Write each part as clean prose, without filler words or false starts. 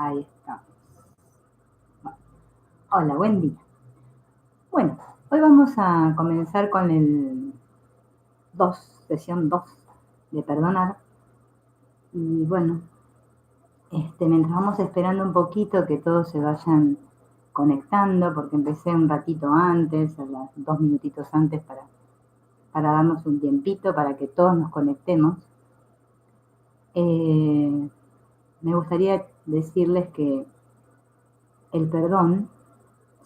Ahí está. Hola, buen día. Bueno, hoy vamos a comenzar con el sesión 2 de perdonar. Y bueno, mientras vamos esperando un poquito que todos se vayan conectando, porque empecé un ratito antes, a las 2 minutitos antes, para darnos un tiempito, para que todos nos conectemos. Me gustaría decirles que el perdón,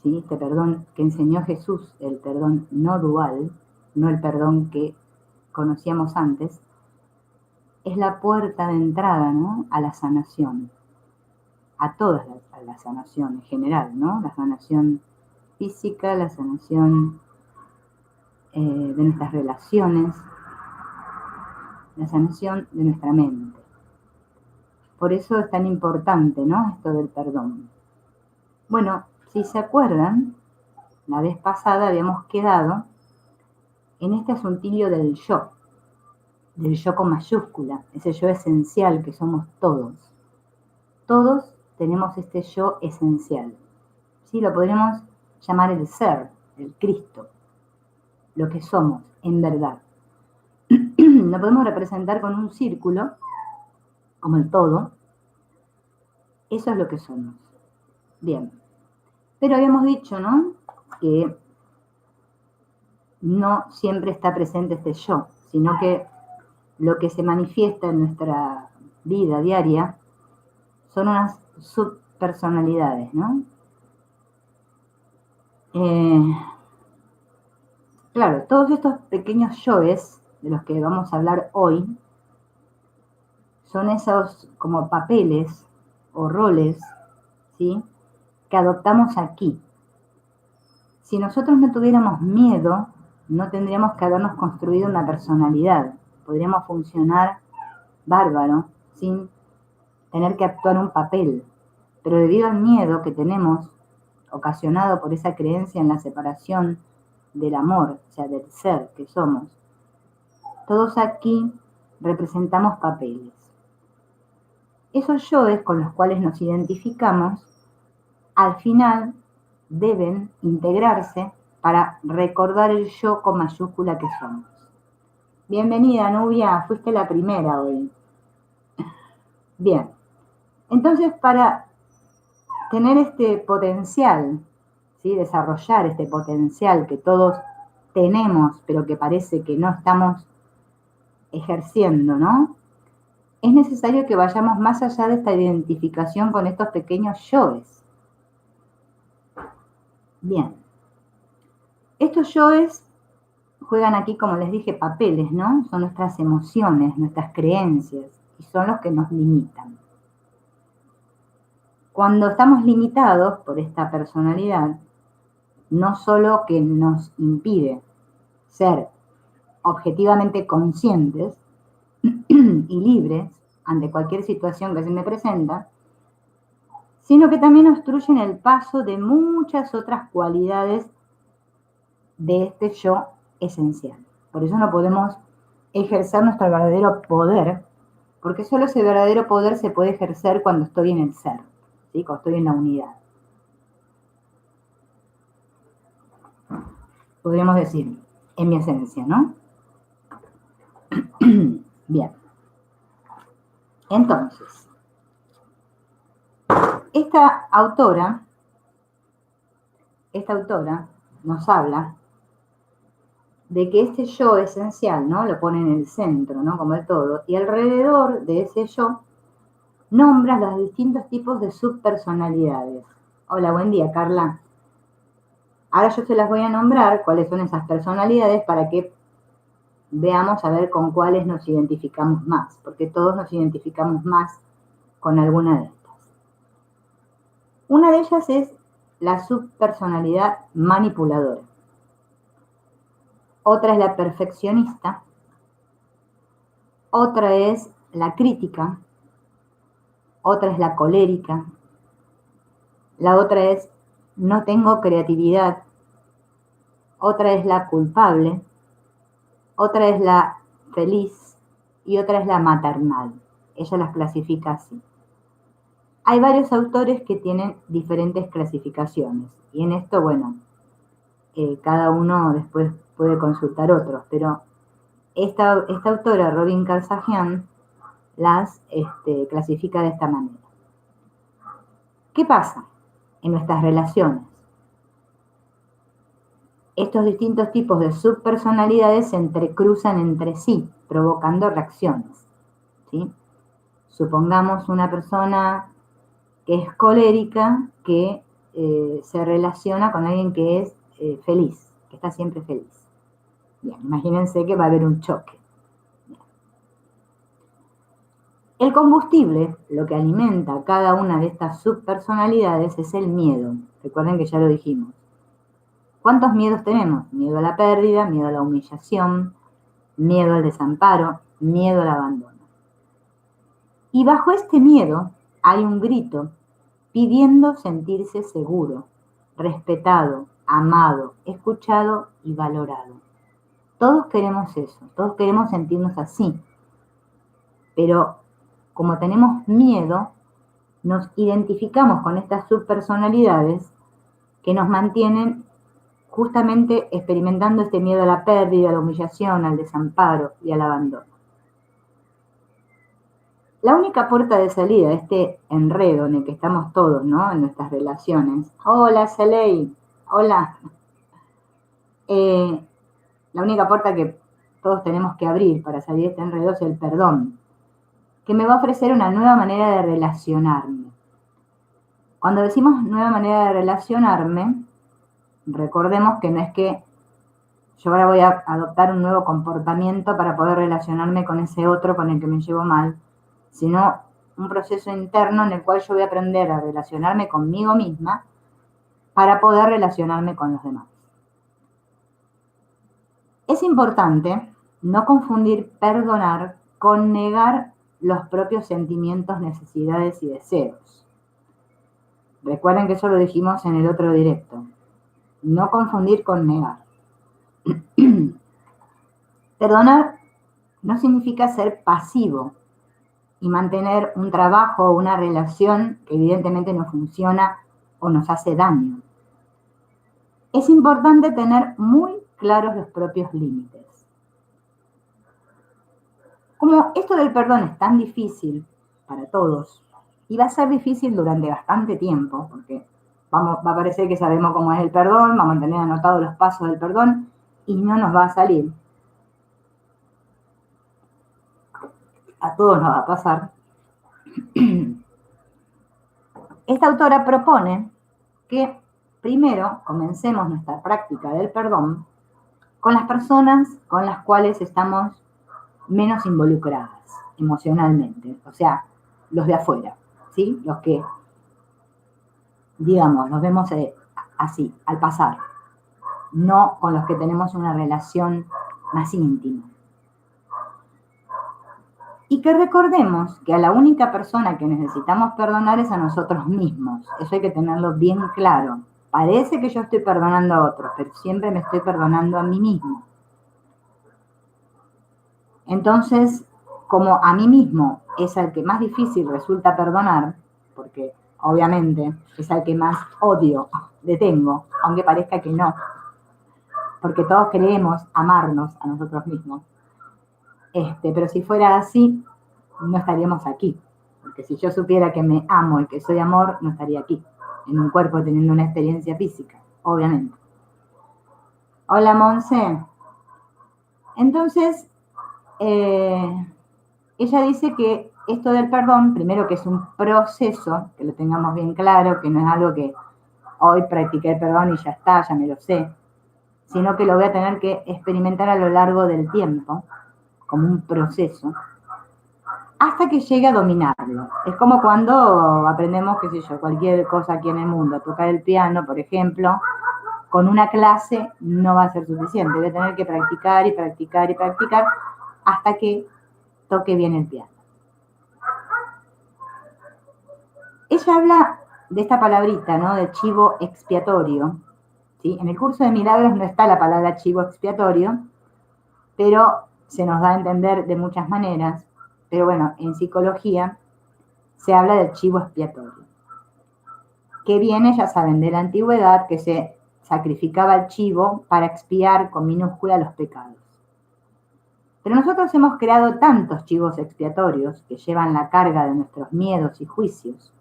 ¿sí? Este perdón que enseñó Jesús, el perdón no dual, no el perdón que conocíamos antes, es la puerta de entrada, ¿no?, a la sanación, a toda la sanación en general, ¿no? La sanación física, la sanación de nuestras relaciones, la sanación de nuestra mente. Por eso es tan importante, ¿no?, esto del perdón. Bueno, si se acuerdan, la vez pasada habíamos quedado en este asuntillo del yo con mayúscula, ese yo esencial que somos todos. Todos tenemos este yo esencial. ¿Sí? Lo podríamos llamar el ser, el Cristo, lo que somos en verdad. Lo podemos representar con un círculo, como el todo. Eso es lo que somos. Bien. Pero habíamos dicho, ¿no?, que no siempre está presente este yo, sino que lo que se manifiesta en nuestra vida diaria son unas subpersonalidades, ¿no? Claro, todos estos pequeños yoes de los que vamos a hablar hoy son esos como papeles o roles, ¿sí?, que adoptamos aquí. Si nosotros no tuviéramos miedo, no tendríamos que habernos construido una personalidad. Podríamos funcionar bárbaro sin tener que actuar un papel. Pero debido al miedo que tenemos, ocasionado por esa creencia en la separación del amor, o sea, del ser que somos, todos aquí representamos papeles. Esos yoes con los cuales nos identificamos, al final deben integrarse para recordar el yo con mayúscula que somos. Bienvenida, Nubia, fuiste la primera hoy. Bien, entonces para tener este potencial, ¿sí?, desarrollar este potencial que todos tenemos, pero que parece que no estamos ejerciendo, ¿no?, es necesario que vayamos más allá de esta identificación con estos pequeños yoes. Bien. Estos yoes juegan aquí, como les dije, papeles, ¿no? Son nuestras emociones, nuestras creencias, y son los que nos limitan. Cuando estamos limitados por esta personalidad, no solo que nos impide ser objetivamente conscientes y libres ante cualquier situación que se me presenta, sino que también obstruyen el paso de muchas otras cualidades de este yo esencial. Por eso no podemos ejercer nuestro verdadero poder, porque solo ese verdadero poder se puede ejercer cuando estoy en el ser, ¿sí?, cuando estoy en la unidad. Podríamos decir, en mi esencia, ¿no? Bien. Entonces, esta autora nos habla de que este yo esencial, ¿no?, lo pone en el centro, ¿no?, como el todo, y alrededor de ese yo nombra los distintos tipos de subpersonalidades. Hola, buen día, Carla. Ahora yo se las voy a nombrar, cuáles son esas personalidades, para que veamos a ver con cuáles nos identificamos más, porque todos nos identificamos más con alguna de estas. Una de ellas es la subpersonalidad manipuladora. Otra es la perfeccionista. Otra es la crítica. Otra es la colérica. La otra es no tengo creatividad. Otra es la culpable. Otra es la feliz y otra es la maternal. Ella las clasifica así. Hay varios autores que tienen diferentes clasificaciones y en esto, bueno, cada uno después puede consultar otros, pero esta autora, Robin Carsagian, las clasifica de esta manera. ¿Qué pasa en nuestras relaciones? Estos distintos tipos de subpersonalidades se entrecruzan entre sí, provocando reacciones, ¿sí? Supongamos una persona que es colérica, que se relaciona con alguien que es feliz, que está siempre feliz. Bien, imagínense que va a haber un choque. Bien. El combustible, lo que alimenta cada una de estas subpersonalidades, es el miedo. Recuerden que ya lo dijimos. ¿Cuántos miedos tenemos? Miedo a la pérdida, miedo a la humillación, miedo al desamparo, miedo al abandono. Y bajo este miedo hay un grito pidiendo sentirse seguro, respetado, amado, escuchado y valorado. Todos queremos eso, todos queremos sentirnos así, pero como tenemos miedo, nos identificamos con estas subpersonalidades que nos mantienen justamente experimentando este miedo a la pérdida, a la humillación, al desamparo y al abandono. La única puerta de salida de este enredo en el que estamos todos, ¿no? En nuestras relaciones. Hola, Celey. Hola. La única puerta que todos tenemos que abrir para salir de este enredo es el perdón, que me va a ofrecer una nueva manera de relacionarme. Cuando decimos nueva manera de relacionarme, recordemos que no es que yo ahora voy a adoptar un nuevo comportamiento para poder relacionarme con ese otro con el que me llevo mal, sino un proceso interno en el cual yo voy a aprender a relacionarme conmigo misma para poder relacionarme con los demás. Es importante no confundir perdonar con negar los propios sentimientos, necesidades y deseos. Recuerden que eso lo dijimos en el otro directo. No confundir con negar. Perdonar no significa ser pasivo y mantener un trabajo o una relación que evidentemente no funciona o nos hace daño. Es importante tener muy claros los propios límites. Como esto del perdón es tan difícil para todos, y va a ser difícil durante bastante tiempo, porque va a parecer que sabemos cómo es el perdón, vamos a tener anotados los pasos del perdón, y no nos va a salir. A todos nos va a pasar. Esta autora propone que primero comencemos nuestra práctica del perdón con las personas con las cuales estamos menos involucradas emocionalmente, o sea, los de afuera, ¿sí? Los que, digamos, los vemos así, al pasar, no con los que tenemos una relación más íntima. Y que recordemos que a la única persona que necesitamos perdonar es a nosotros mismos. Eso hay que tenerlo bien claro. Parece que yo estoy perdonando a otros, pero siempre me estoy perdonando a mí mismo. Entonces, como a mí mismo es al que más difícil resulta perdonar, porque obviamente es al que más odio le tengo, aunque parezca que no, porque todos queremos amarnos a nosotros mismos. Pero si fuera así, no estaríamos aquí, porque si yo supiera que me amo y que soy amor, no estaría aquí, en un cuerpo teniendo una experiencia física, obviamente. Hola, Monse. Entonces, ella dice que esto del perdón, primero que es un proceso, que lo tengamos bien claro, que no es algo que hoy practiqué el perdón y ya está, ya me lo sé, sino que lo voy a tener que experimentar a lo largo del tiempo, como un proceso, hasta que llegue a dominarlo. Es como cuando aprendemos, qué sé yo, cualquier cosa aquí en el mundo, tocar el piano, por ejemplo, con una clase no va a ser suficiente, voy a tener que practicar y practicar y practicar hasta que toque bien el piano. Ella habla de esta palabrita, ¿no? De chivo expiatorio, ¿sí? En el curso de milagros no está la palabra chivo expiatorio, pero se nos da a entender de muchas maneras. Pero bueno, en psicología se habla del chivo expiatorio, que viene, ya saben, de la antigüedad, que se sacrificaba el chivo para expiar con minúscula los pecados. Pero nosotros hemos creado tantos chivos expiatorios que llevan la carga de nuestros miedos y juicios,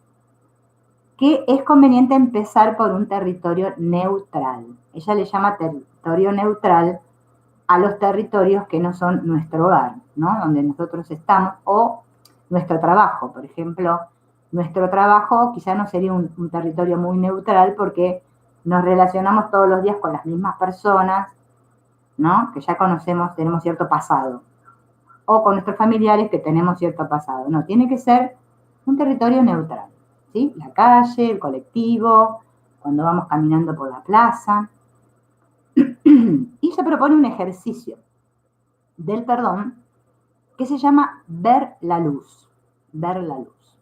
que es conveniente empezar por un territorio neutral. Ella le llama territorio neutral a los territorios que no son nuestro hogar, ¿no? Donde nosotros estamos, o nuestro trabajo. Por ejemplo, nuestro trabajo quizá no sería un territorio muy neutral porque nos relacionamos todos los días con las mismas personas, ¿no? Que ya conocemos, tenemos cierto pasado. O con nuestros familiares que tenemos cierto pasado. No, tiene que ser un territorio neutral, ¿sí? La calle, el colectivo, cuando vamos caminando por la plaza. Y se propone un ejercicio del perdón que se llama ver la luz. Ver la luz.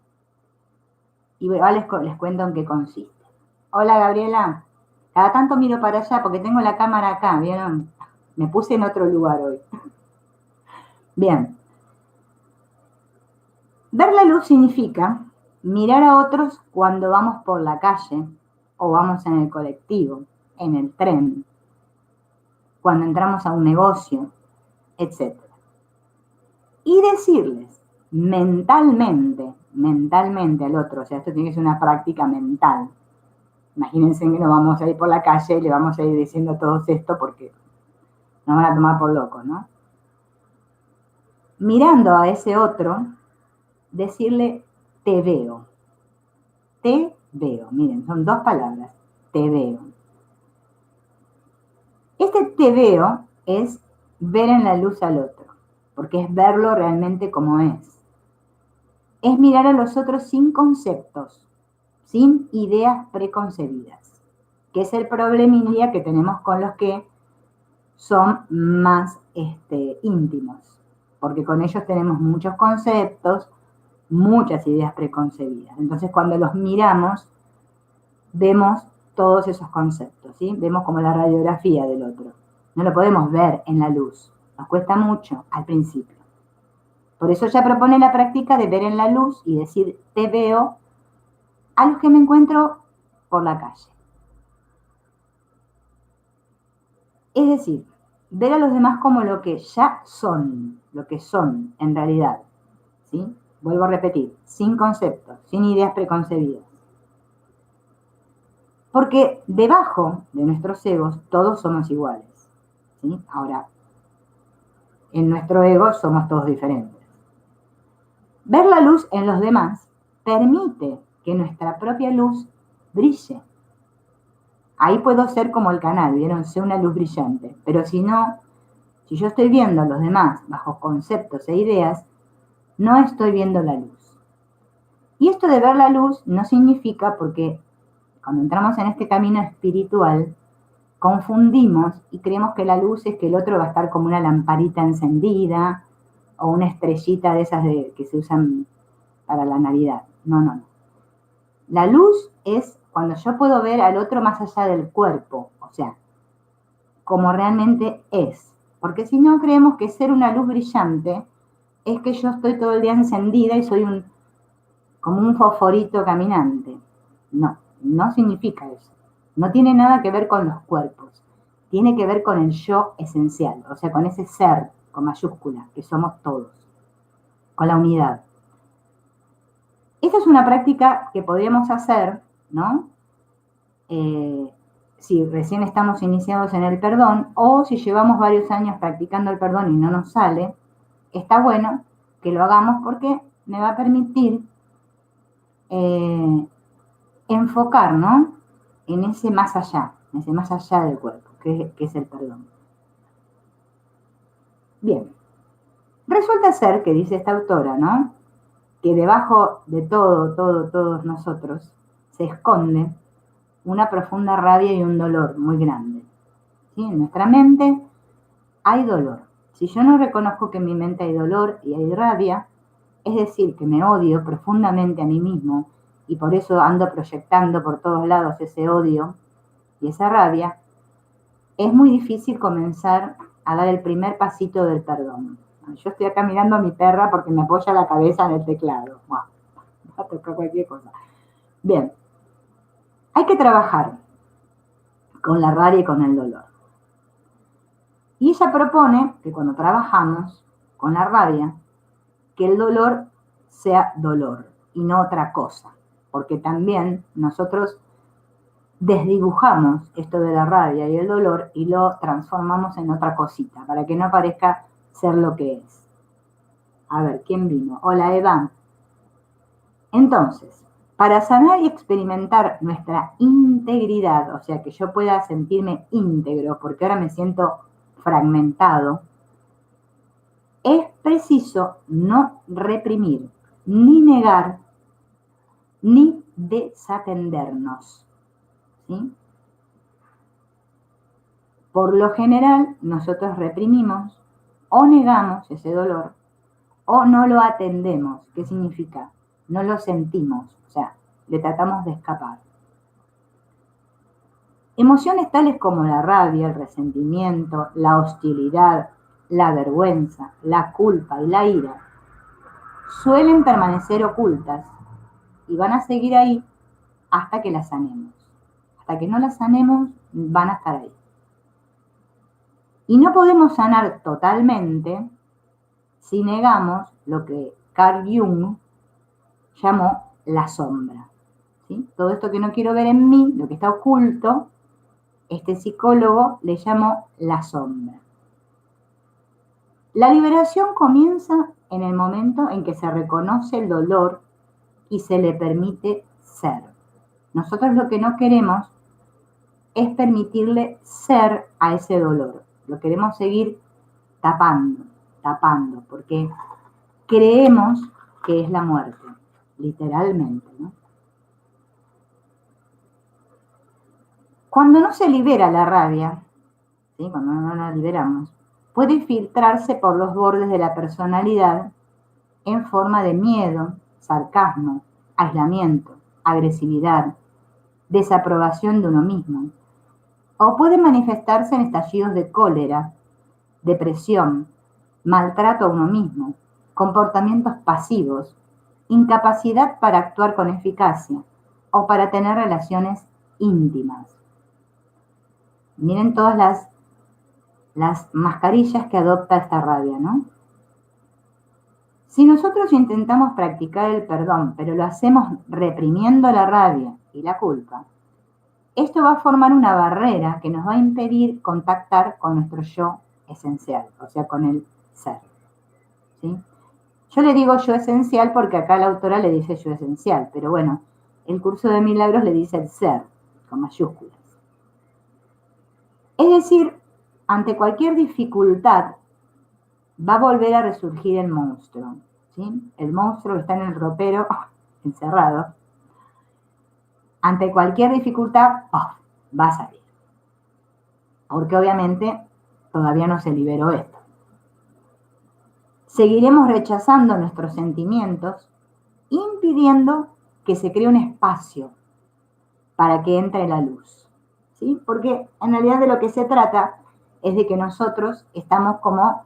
Y les cuento en qué consiste. Hola, Gabriela. Cada tanto miro para allá porque tengo la cámara acá, ¿vieron? Me puse en otro lugar hoy. Bien. Ver la luz significa mirar a otros cuando vamos por la calle o vamos en el colectivo, en el tren, cuando entramos a un negocio, etc. Y decirles mentalmente al otro, o sea, esto tiene que ser una práctica mental. Imagínense que no vamos a ir por la calle y le vamos a ir diciendo a todos esto porque nos van a tomar por locos, ¿no? Mirando a ese otro, decirle te veo. Te veo, miren, son dos palabras, te veo. Este te veo es ver en la luz al otro, porque es verlo realmente como es. Es mirar a los otros sin conceptos, sin ideas preconcebidas, que es el problemilla que tenemos con los que son más íntimos, porque con ellos tenemos muchos conceptos, muchas ideas preconcebidas. Entonces, cuando los miramos, vemos todos esos conceptos, ¿sí? Vemos como la radiografía del otro. No lo podemos ver en la luz. Nos cuesta mucho al principio. Por eso ella propone la práctica de ver en la luz y decir te veo a los que me encuentro por la calle. Es decir, ver a los demás como lo que ya son, lo que son en realidad, ¿sí? Vuelvo a repetir, sin conceptos, sin ideas preconcebidas. Porque debajo de nuestros egos todos somos iguales, ¿sí? Ahora, en nuestro ego somos todos diferentes. Ver la luz en los demás permite que nuestra propia luz brille. Ahí puedo ser como el canal, ¿vieron? Sé una luz brillante. Pero si no, si yo estoy viendo a los demás bajo conceptos e ideas, no estoy viendo la luz. Y esto de ver la luz no significa, porque cuando entramos en este camino espiritual, confundimos y creemos que la luz es que el otro va a estar como una lamparita encendida o una estrellita de esas que se usan para la Navidad. No, no, no. La luz es cuando yo puedo ver al otro más allá del cuerpo, o sea, como realmente es. Porque si no, creemos que ser una luz brillante es que yo estoy todo el día encendida y soy como un fosforito caminante. No, no significa eso. No tiene nada que ver con los cuerpos. Tiene que ver con el yo esencial, o sea, con ese ser con mayúscula, que somos todos, con la unidad. Esta es una práctica que podríamos hacer, ¿no? Si recién estamos iniciados en el perdón o si llevamos varios años practicando el perdón y no nos sale, está bueno que lo hagamos porque me va a permitir enfocar, ¿no? En ese más allá del cuerpo, que es el perdón. Bien, resulta ser que dice esta autora, ¿no? Que debajo de todos nosotros se esconde una profunda rabia y un dolor muy grande. ¿Sí? En nuestra mente hay dolor. Si yo no reconozco que en mi mente hay dolor y hay rabia, es decir, que me odio profundamente a mí mismo y por eso ando proyectando por todos lados ese odio y esa rabia, es muy difícil comenzar a dar el primer pasito del perdón. Yo estoy acá mirando a mi perra porque me apoya la cabeza en el teclado. Wow. a tocar cualquier cosa. Bien, hay que trabajar con la rabia y con el dolor. Y ella propone que cuando trabajamos con la rabia, que el dolor sea dolor y no otra cosa, porque también nosotros desdibujamos esto de la rabia y el dolor y lo transformamos en otra cosita, para que no parezca ser lo que es. A ver, ¿quién vino? Hola, Eva. Entonces, para sanar y experimentar nuestra integridad, o sea, que yo pueda sentirme íntegro, porque ahora me siento fragmentado, es preciso no reprimir, ni negar, ni desatendernos, ¿sí? Por lo general, nosotros reprimimos o negamos ese dolor o no lo atendemos. ¿Qué significa? No lo sentimos, o sea, le tratamos de escapar. Emociones tales como la rabia, el resentimiento, la hostilidad, la vergüenza, la culpa y la ira suelen permanecer ocultas y van a seguir ahí hasta que las sanemos. Hasta que no las sanemos, van a estar ahí. Y no podemos sanar totalmente si negamos lo que Carl Jung llamó la sombra, ¿sí? Todo esto que no quiero ver en mí, lo que está oculto, este psicólogo le llamó la sombra. La liberación comienza en el momento en que se reconoce el dolor y se le permite ser. Nosotros lo que no queremos es permitirle ser a ese dolor. Lo queremos seguir tapando, porque creemos que es la muerte, literalmente, ¿no? Cuando no se libera la rabia, ¿sí? Cuando no la liberamos, puede filtrarse por los bordes de la personalidad en forma de miedo, sarcasmo, aislamiento, agresividad, desaprobación de uno mismo, o puede manifestarse en estallidos de cólera, depresión, maltrato a uno mismo, comportamientos pasivos, incapacidad para actuar con eficacia o para tener relaciones íntimas. Miren todas las mascarillas que adopta esta rabia, ¿no? Si nosotros intentamos practicar el perdón, pero lo hacemos reprimiendo la rabia y la culpa, esto va a formar una barrera que nos va a impedir contactar con nuestro yo esencial, o sea, con el ser, ¿sí? Yo le digo yo esencial porque acá la autora le dice yo esencial, pero bueno, el curso de milagros le dice el ser, con mayúsculas. Es decir, ante cualquier dificultad va a volver a resurgir el monstruo, ¿sí? El monstruo está en el ropero, encerrado. Ante cualquier dificultad, va a salir. Porque obviamente todavía no se liberó esto. Seguiremos rechazando nuestros sentimientos, impidiendo que se cree un espacio para que entre la luz, ¿sí? Porque en realidad de lo que se trata es de que nosotros estamos como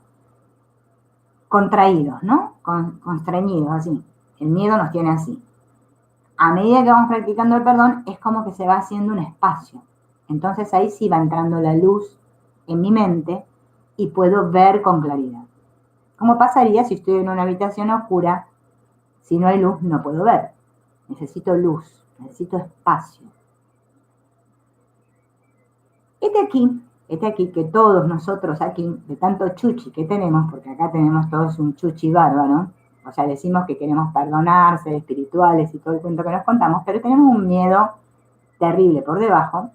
contraídos, ¿no? Constreñidos, así. El miedo nos tiene así. A medida que vamos practicando el perdón, es como que se va haciendo un espacio. Entonces ahí sí va entrando la luz en mi mente y puedo ver con claridad. ¿Cómo pasaría si estoy en una habitación oscura? Si no hay luz, no puedo ver. Necesito luz, necesito espacio. Este aquí que todos nosotros aquí, de tanto chuchi que tenemos, porque acá tenemos todos un chuchi bárbaro, o sea, decimos que queremos perdonar, ser espirituales y todo el cuento que nos contamos, pero tenemos un miedo terrible por debajo,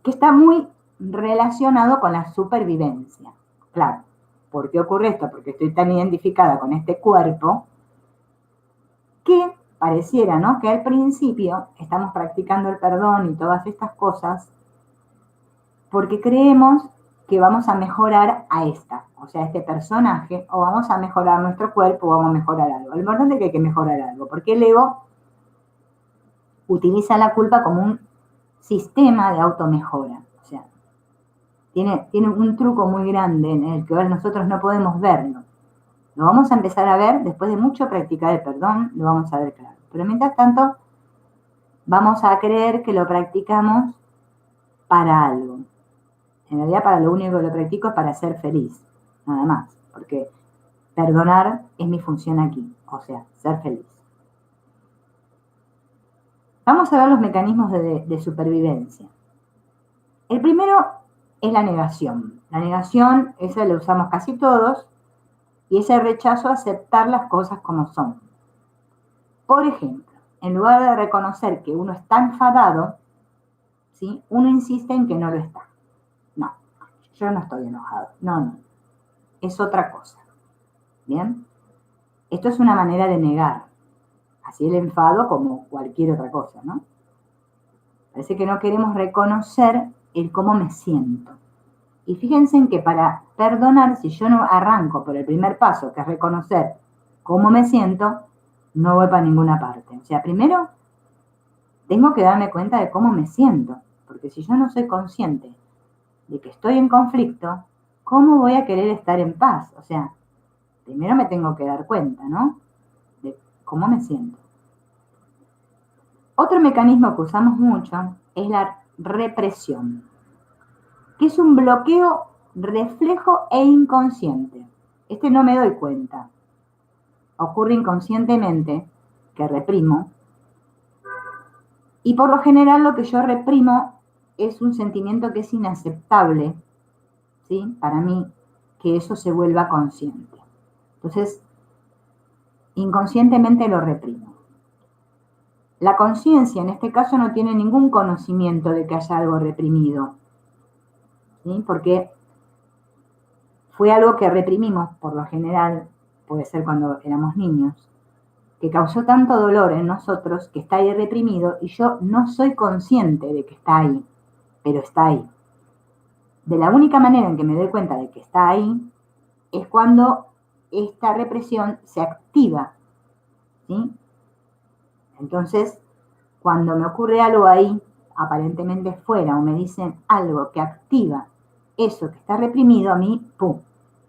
que está muy relacionado con la supervivencia. Claro, ¿por qué ocurre esto? Porque estoy tan identificada con este cuerpo que pareciera, ¿no? Que al principio estamos practicando el perdón y todas estas cosas porque creemos que vamos a mejorar a esta, o sea, a este personaje, o vamos a mejorar nuestro cuerpo, o vamos a mejorar algo. Lo importante es que hay que mejorar algo, porque el ego utiliza la culpa como un sistema de automejora. O sea, tiene un truco muy grande en el que nosotros no podemos verlo. Lo vamos a empezar a ver después de mucho practicar el perdón, lo vamos a ver claro. Pero mientras tanto, vamos a creer que lo practicamos para algo. En realidad, para lo único que lo practico es para ser feliz, nada más. Porque perdonar es mi función aquí, o sea, ser feliz. Vamos a ver los mecanismos de supervivencia. El primero es la negación. La negación, esa la usamos casi todos, y es el rechazo a aceptar las cosas como son. Por ejemplo, en lugar de reconocer que uno está enfadado, ¿sí? Uno insiste en que no lo está. No, yo no estoy enojado. No, es otra cosa. ¿Bien? Esto es una manera de negar. Así el enfado como cualquier otra cosa, ¿no? Parece que no queremos reconocer el cómo me siento. Y fíjense en que para perdonar, si yo no arranco por el primer paso, que es reconocer cómo me siento, no voy para ninguna parte. O sea, primero tengo que darme cuenta de cómo me siento, porque si yo no soy consciente de que estoy en conflicto, ¿cómo voy a querer estar en paz? O sea, primero me tengo que dar cuenta, ¿no? De cómo me siento. Otro mecanismo que usamos mucho es la represión, que es un bloqueo reflejo e inconsciente. No me doy cuenta. Ocurre inconscientemente que reprimo, y por lo general lo que yo reprimo es un sentimiento que es inaceptable, ¿sí? Para mí, que eso se vuelva consciente. Entonces, inconscientemente lo reprimo. La conciencia en este caso no tiene ningún conocimiento de que haya algo reprimido, ¿sí? Porque fue algo que reprimimos, por lo general, puede ser cuando éramos niños, que causó tanto dolor en nosotros que está ahí reprimido y yo no soy consciente de que está ahí, pero está ahí. De la única manera en que me doy cuenta de que está ahí es cuando esta represión se activa, ¿sí? Entonces, cuando me ocurre algo ahí, aparentemente fuera, o me dicen algo que activa eso que está reprimido, a mí, ¡pum!,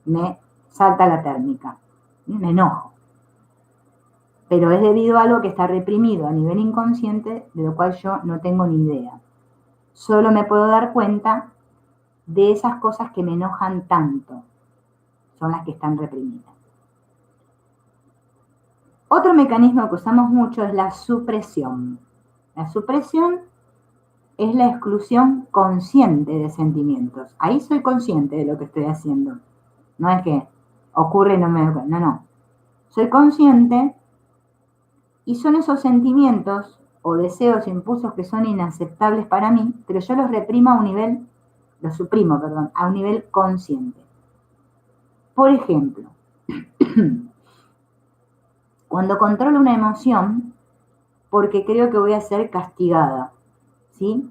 me salta la térmica, me enojo. Pero es debido a algo que está reprimido a nivel inconsciente, de lo cual yo no tengo ni idea. Solo me puedo dar cuenta de esas cosas que me enojan tanto. Son las que están reprimidas. Otro mecanismo que usamos mucho es la supresión. La supresión es la exclusión consciente de sentimientos. Ahí soy consciente de lo que estoy haciendo. No es que ocurre y no me doy cuenta. No. Soy consciente y son esos sentimientos o deseos, impulsos que son inaceptables para mí, pero yo los reprimo a un nivel, los suprimo, perdón, a un nivel consciente. Por ejemplo, cuando controlo una emoción porque creo que voy a ser castigada, ¿sí?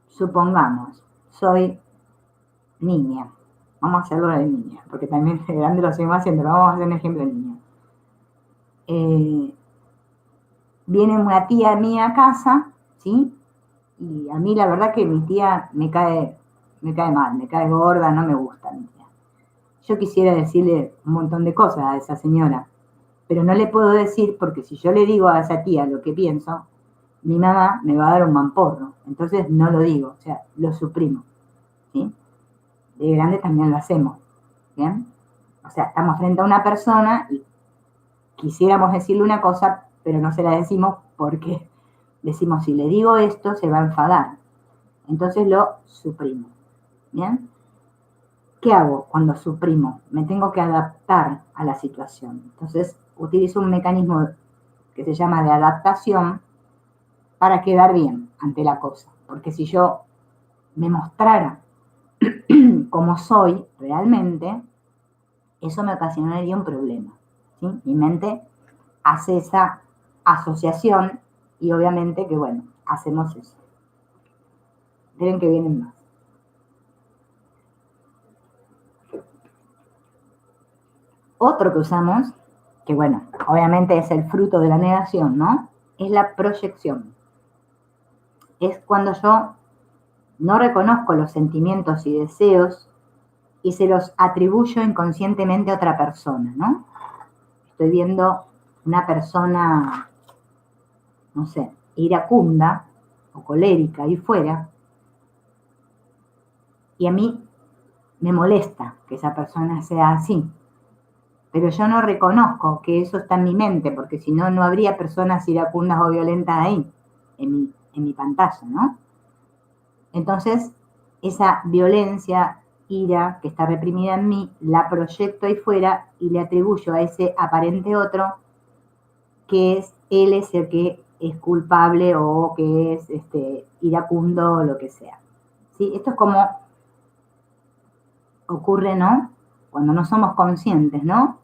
Supongamos, soy niña. Vamos a hacerlo de niña, porque también de grande lo seguimos haciendo, pero vamos a hacer un ejemplo de niña. Viene una tía mía a casa, ¿sí? Y a mí la verdad que mi tía me cae mal, me cae gorda, no me gusta mi tía. Yo quisiera decirle un montón de cosas a esa señora, pero no le puedo decir porque si yo le digo a esa tía lo que pienso, mi mamá me va a dar un mamporro. Entonces no lo digo, o sea, lo suprimo, ¿sí? De grande también lo hacemos, ¿bien? O sea, estamos frente a una persona y quisiéramos decirle una cosa, pero no se la decimos porque decimos, si le digo esto, se va a enfadar. Entonces lo suprimo, ¿bien? ¿Qué hago cuando suprimo? Me tengo que adaptar a la situación. Entonces utilizo un mecanismo que se llama de adaptación para quedar bien ante la cosa. Porque si yo me mostrara como soy realmente, eso me ocasionaría un problema, ¿sí? Mi mente hace esa asociación y obviamente que, bueno, hacemos eso. Miren que vienen más. Otro que usamos, que bueno, obviamente es el fruto de la negación, ¿no? Es la proyección. Es cuando yo no reconozco los sentimientos y deseos y se los atribuyo inconscientemente a otra persona, ¿no? Estoy viendo una persona no sé, iracunda o colérica ahí fuera, y a mí me molesta que esa persona sea así, pero yo no reconozco que eso está en mi mente, porque si no, no habría personas iracundas o violentas ahí, en mi pantalla, ¿no? Entonces, esa violencia, ira que está reprimida en mí, la proyecto ahí fuera y le atribuyo a ese aparente otro que él es el que es culpable o que es iracundo o lo que sea. ¿Sí? Esto es como ocurre, ¿no? Cuando no somos conscientes, ¿no?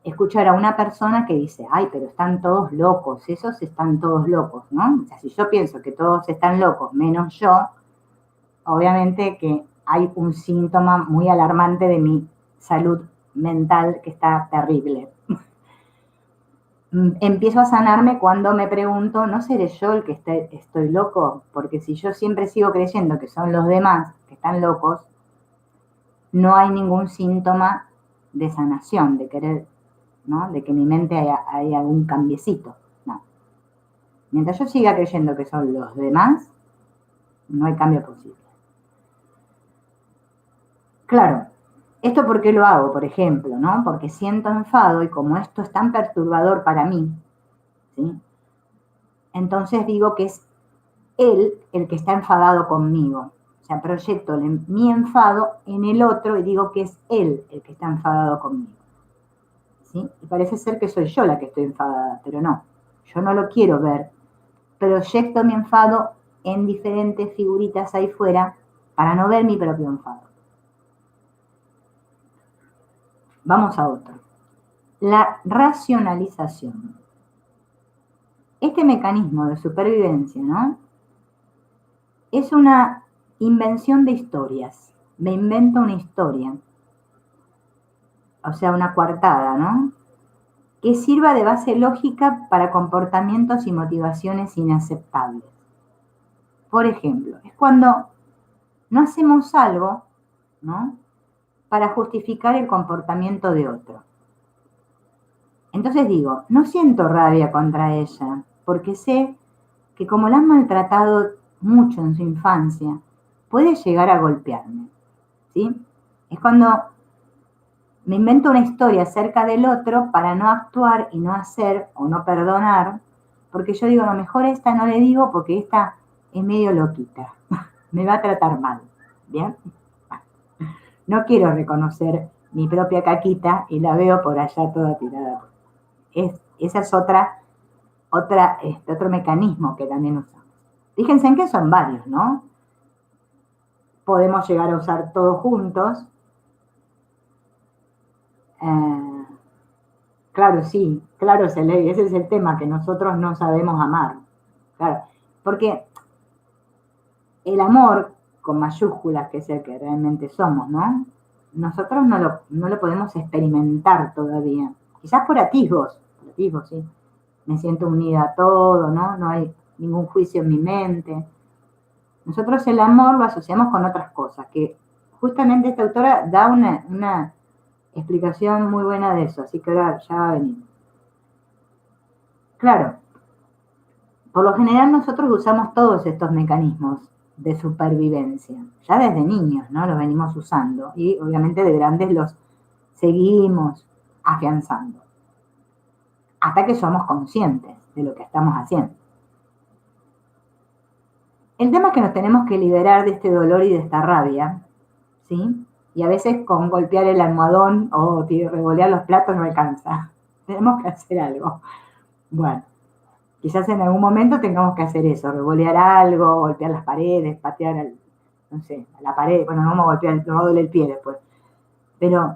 Escuchar a una persona que dice, ay, pero están todos locos, esos están todos locos, ¿no? O sea, si yo pienso que todos están locos, menos yo, obviamente que hay un síntoma muy alarmante de mi salud mental que está terrible. Empiezo a sanarme cuando me pregunto, ¿no seré yo el que estoy loco? Porque si yo siempre sigo creyendo que son los demás que están locos, no hay ningún síntoma de sanación, de querer, ¿no? De que en mi mente haya algún cambiecito. No. Mientras yo siga creyendo que son los demás, no hay cambio posible. Claro, ¿esto por qué lo hago, por ejemplo, no? Porque siento enfado y como esto es tan perturbador para mí, ¿sí? Entonces digo que es él el que está enfadado conmigo. O sea, proyecto mi enfado en el otro y digo que es él el que está enfadado conmigo. ¿Sí? Y parece ser que soy yo la que estoy enfadada, pero no. Yo no lo quiero ver. Proyecto mi enfado en diferentes figuritas ahí fuera para no ver mi propio enfado. Vamos a otro. La racionalización. Este mecanismo de supervivencia, ¿no? Es una invención de historias. Me invento una historia, o sea, una coartada, ¿no? Que sirva de base lógica para comportamientos y motivaciones inaceptables. Por ejemplo, es cuando no hacemos algo, ¿no? Para justificar el comportamiento de otro. Entonces digo, no siento rabia contra ella, porque sé que como la han maltratado mucho en su infancia, puede llegar a golpearme, ¿sí? Es cuando me invento una historia acerca del otro para no actuar y no hacer o no perdonar, porque yo digo, a lo mejor esta no le digo porque esta es medio loquita, me va a tratar mal, ¿bien? No quiero reconocer mi propia caquita y la veo por allá toda tirada. Esa es otro mecanismo que también usamos. Fíjense en que son varios, ¿no? Podemos llegar a usar todos juntos. Claro, sí, claro, ese es el tema, que nosotros no sabemos amar. Claro, porque el amor con mayúsculas, que es el que realmente somos, ¿no? Nosotros no lo podemos experimentar todavía. Quizás por atisbos, sí. Me siento unida a todo, ¿no? No hay ningún juicio en mi mente. Nosotros el amor lo asociamos con otras cosas, que justamente esta autora da una explicación muy buena de eso, así que ahora ya va a venir. Claro, por lo general nosotros usamos todos estos mecanismos de supervivencia, ya desde niños, ¿no? Los venimos usando y obviamente de grandes los seguimos afianzando, hasta que somos conscientes de lo que estamos haciendo. El tema es que nos tenemos que liberar de este dolor y de esta rabia, ¿sí? Y a veces con golpear el almohadón o revolear los platos no alcanza. Tenemos que hacer algo. Bueno, quizás en algún momento tengamos que hacer eso, revolear algo, golpear las paredes, patear, no sé, a la pared. Bueno, no vamos a golpear, no duele el pie después. Pero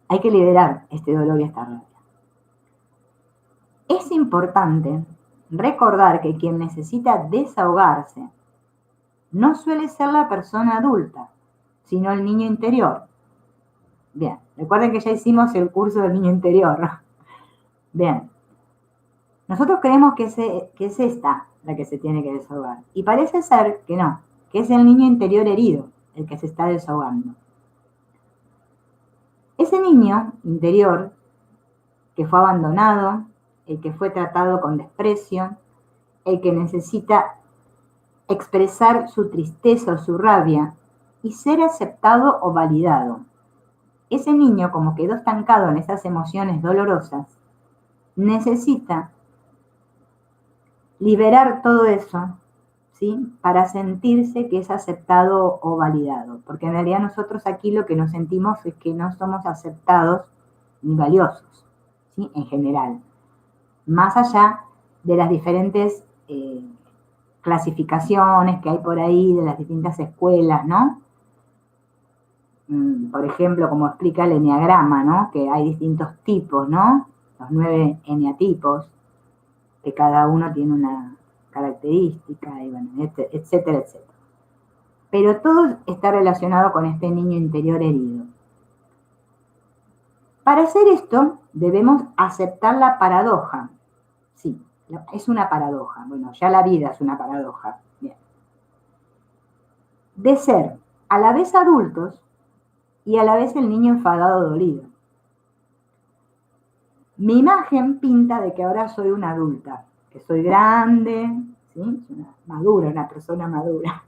hay que liberar este dolor y esta rabia. Es importante recordar que quien necesita desahogarse no suele ser la persona adulta, sino el niño interior. Bien, recuerden que ya hicimos el curso del niño interior. Bien, nosotros creemos que es esta la que se tiene que desahogar. Y parece ser que no, que es el niño interior herido el que se está desahogando. Ese niño interior que fue abandonado, el que fue tratado con desprecio, el que necesita expresar su tristeza o su rabia y ser aceptado o validado. Ese niño, como quedó estancado en esas emociones dolorosas, necesita liberar todo eso, ¿sí? Para sentirse que es aceptado o validado. Porque en realidad nosotros aquí lo que nos sentimos es que no somos aceptados ni valiosos, ¿sí? En general. Más allá de las diferentes clasificaciones que hay por ahí, de las distintas escuelas, ¿no? Por ejemplo, como explica el eneagrama, ¿no? Que hay distintos tipos, ¿no? Los 9 eneatipos, que cada uno tiene una característica, y bueno, etcétera, etcétera. Pero todo está relacionado con este niño interior herido. Para hacer esto, debemos aceptar la paradoja. Sí, es una paradoja. Bueno, ya la vida es una paradoja. Bien. De ser a la vez adultos y a la vez el niño enfadado dolido. Mi imagen pinta de que ahora soy una adulta, que soy grande, ¿sí? Una persona madura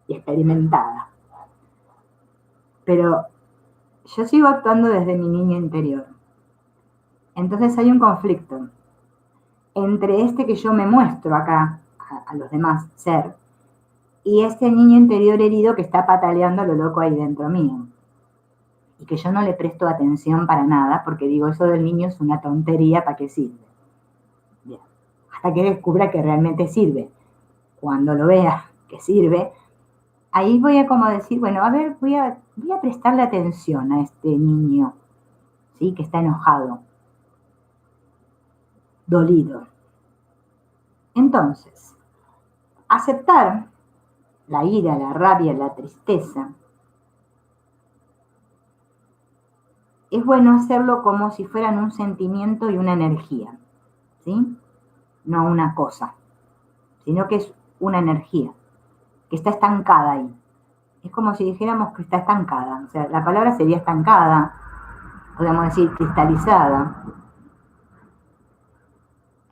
y experimentada. Pero yo sigo actuando desde mi niño interior. Entonces hay un conflicto entre este que yo me muestro acá a los demás ser y este niño interior herido que está pataleando a lo loco ahí dentro mío. Y que yo no le presto atención para nada porque digo, eso del niño es una tontería, ¿para qué sirve? Bien. Hasta que descubra que realmente sirve. Cuando lo vea que sirve, ahí voy a como decir, bueno, a ver, voy a prestarle atención a este niño, ¿sí? Que está enojado, dolido. Entonces, aceptar la ira, la rabia, la tristeza, es bueno hacerlo como si fueran un sentimiento y una energía, ¿sí? No una cosa, sino que es una energía que está estancada ahí. Es como si dijéramos que está estancada, o sea, la palabra sería estancada, podemos decir cristalizada.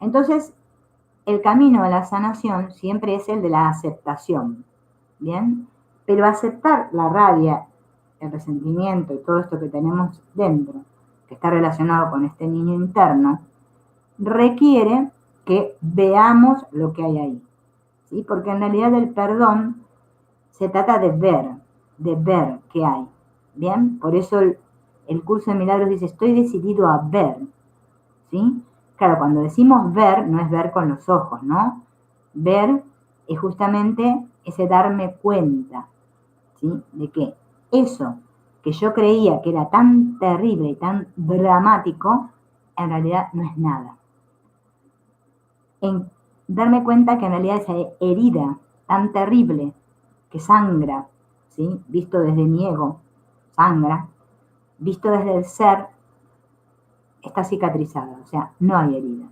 Entonces, el camino a la sanación siempre es el de la aceptación, ¿bien? Pero aceptar la rabia, el resentimiento y todo esto que tenemos dentro, que está relacionado con este niño interno, requiere que veamos lo que hay ahí, ¿sí? Porque en realidad el perdón se trata de ver qué hay, ¿bien? Por eso el curso de milagros dice, estoy decidido a ver, ¿sí? Claro, cuando decimos ver, no es ver con los ojos, ¿no? Ver es justamente ese darme cuenta, ¿sí? De que eso que yo creía que era tan terrible y tan dramático, en realidad no es nada. En darme cuenta que en realidad esa herida tan terrible que sangra, ¿sí? Visto desde mi ego, sangra, visto desde el ser, está cicatrizada, o sea, no hay herida.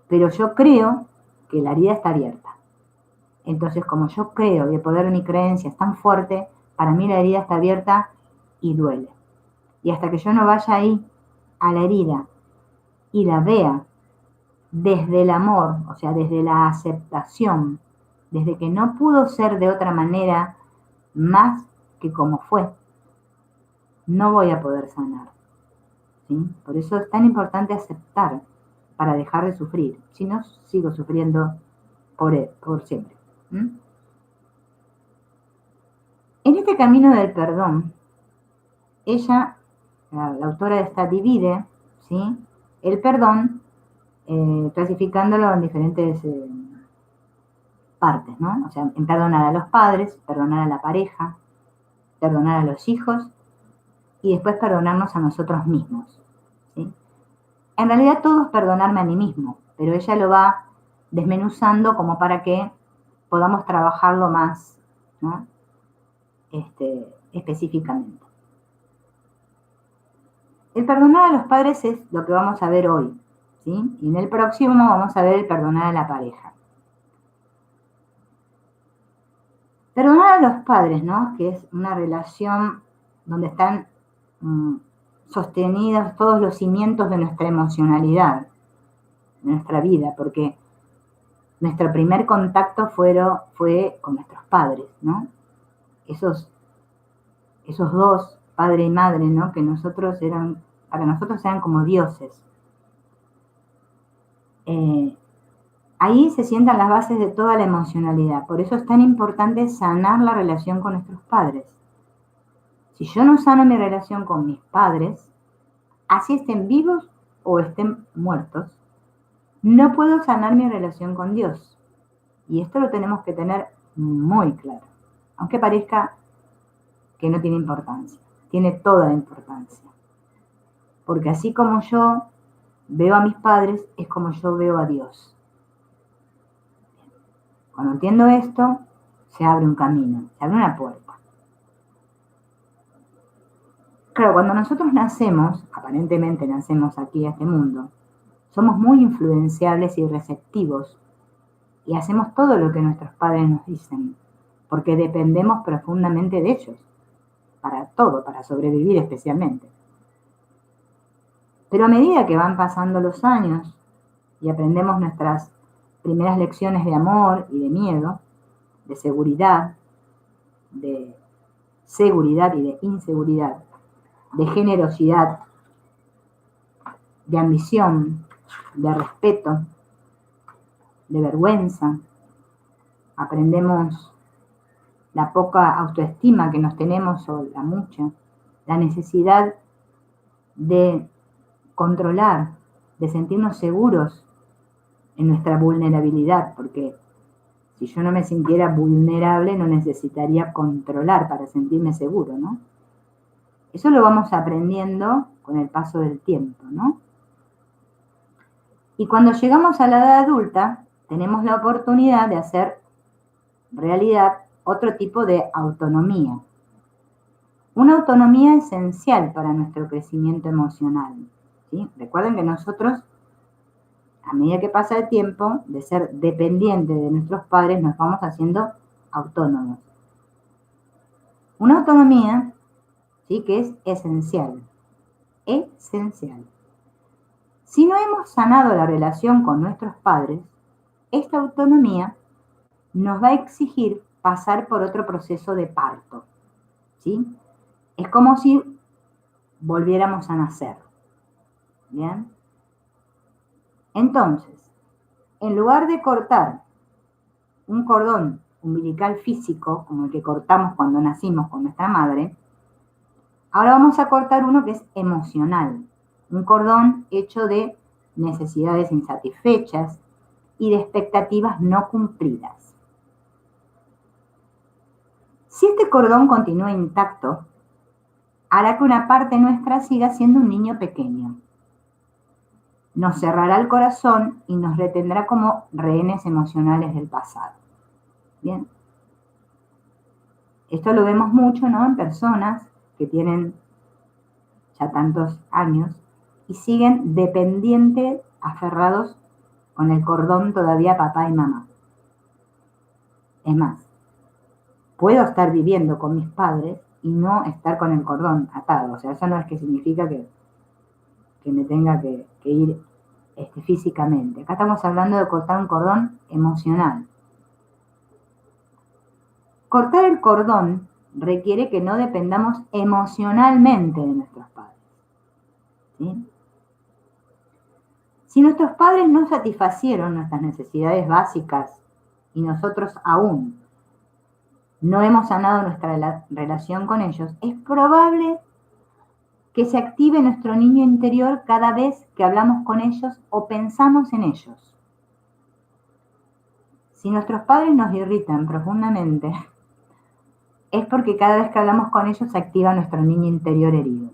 Pero yo creo que la herida está abierta. Entonces, como yo creo y el poder de mi creencia es tan fuerte, para mí la herida está abierta y duele. Y hasta que yo no vaya ahí a la herida y la vea desde el amor, o sea, desde la aceptación, desde que no pudo ser de otra manera más que como fue, no voy a poder sanar, ¿sí? Por eso es tan importante aceptar para dejar de sufrir. Si no, sigo sufriendo por siempre. En este camino del perdón, ella, la autora de esta, divide, ¿sí? El perdón clasificándolo en diferentes partes, ¿no? O sea, en perdonar a los padres, perdonar a la pareja, perdonar a los hijos y después perdonarnos a nosotros mismos, ¿sí? En realidad todo es perdonarme a mí mismo, pero ella lo va desmenuzando como para que podamos trabajarlo más, ¿no? Específicamente. El perdonar a los padres es lo que vamos a ver hoy, ¿sí? Y en el próximo vamos a ver el perdonar a la pareja. Perdonar a los padres, ¿no? Que es una relación donde están sostenidos todos los cimientos de nuestra emocionalidad. en nuestra vida, porque nuestro primer contacto fue con nuestros padres, ¿no? Esos dos, padre y madre, ¿no? Que para nosotros eran como dioses. Ahí se sientan las bases de toda la emocionalidad. Por eso es tan importante sanar la relación con nuestros padres. Si yo no sano mi relación con mis padres, así estén vivos o estén muertos, no puedo sanar mi relación con Dios. Y esto lo tenemos que tener muy claro. Aunque parezca que no tiene importancia. Tiene toda la importancia. Porque así como yo veo a mis padres, es como yo veo a Dios. Cuando entiendo esto, se abre un camino, se abre una puerta. Claro, cuando nosotros nacemos, aparentemente nacemos aquí a este mundo, somos muy influenciables y receptivos y hacemos todo lo que nuestros padres nos dicen, porque dependemos profundamente de ellos, para todo, para sobrevivir especialmente. Pero a medida que van pasando los años y aprendemos nuestras primeras lecciones de amor y de miedo, de seguridad y de inseguridad, de generosidad, de ambición, de respeto, de vergüenza. Aprendemos la poca autoestima que nos tenemos o la mucha, la necesidad de controlar, de sentirnos seguros en nuestra vulnerabilidad, porque si yo no me sintiera vulnerable no necesitaría controlar para sentirme seguro, ¿no? Eso lo vamos aprendiendo con el paso del tiempo, ¿no? Y cuando llegamos a la edad adulta, tenemos la oportunidad de hacer realidad otro tipo de autonomía. Una autonomía esencial para nuestro crecimiento emocional, ¿sí? Recuerden que nosotros, a medida que pasa el tiempo, de ser dependientes de nuestros padres, nos vamos haciendo autónomos. Una autonomía, ¿sí? Que es esencial. Esencial. Si no hemos sanado la relación con nuestros padres, esta autonomía nos va a exigir pasar por otro proceso de parto, ¿sí? Es como si volviéramos a nacer, ¿bien? Entonces, en lugar de cortar un cordón umbilical físico, como el que cortamos cuando nacimos con nuestra madre, ahora vamos a cortar uno que es emocional, un cordón hecho de necesidades insatisfechas y de expectativas no cumplidas. Si este cordón continúa intacto, hará que una parte nuestra siga siendo un niño pequeño. Nos cerrará el corazón y nos retendrá como rehenes emocionales del pasado. Bien. Esto lo vemos mucho, ¿no? En personas que tienen ya tantos años y siguen dependientes, aferrados con el cordón todavía papá y mamá. Es más, puedo estar viviendo con mis padres y no estar con el cordón atado. O sea, eso no es que significa que me tenga que ir físicamente. Acá estamos hablando de cortar un cordón emocional. Cortar el cordón requiere que no dependamos emocionalmente de nuestros padres, ¿sí? Si nuestros padres no satisfacieron nuestras necesidades básicas y nosotros aún no hemos sanado nuestra relación con ellos, es probable que se active nuestro niño interior cada vez que hablamos con ellos o pensamos en ellos. Si nuestros padres nos irritan profundamente, es porque cada vez que hablamos con ellos se activa nuestro niño interior herido.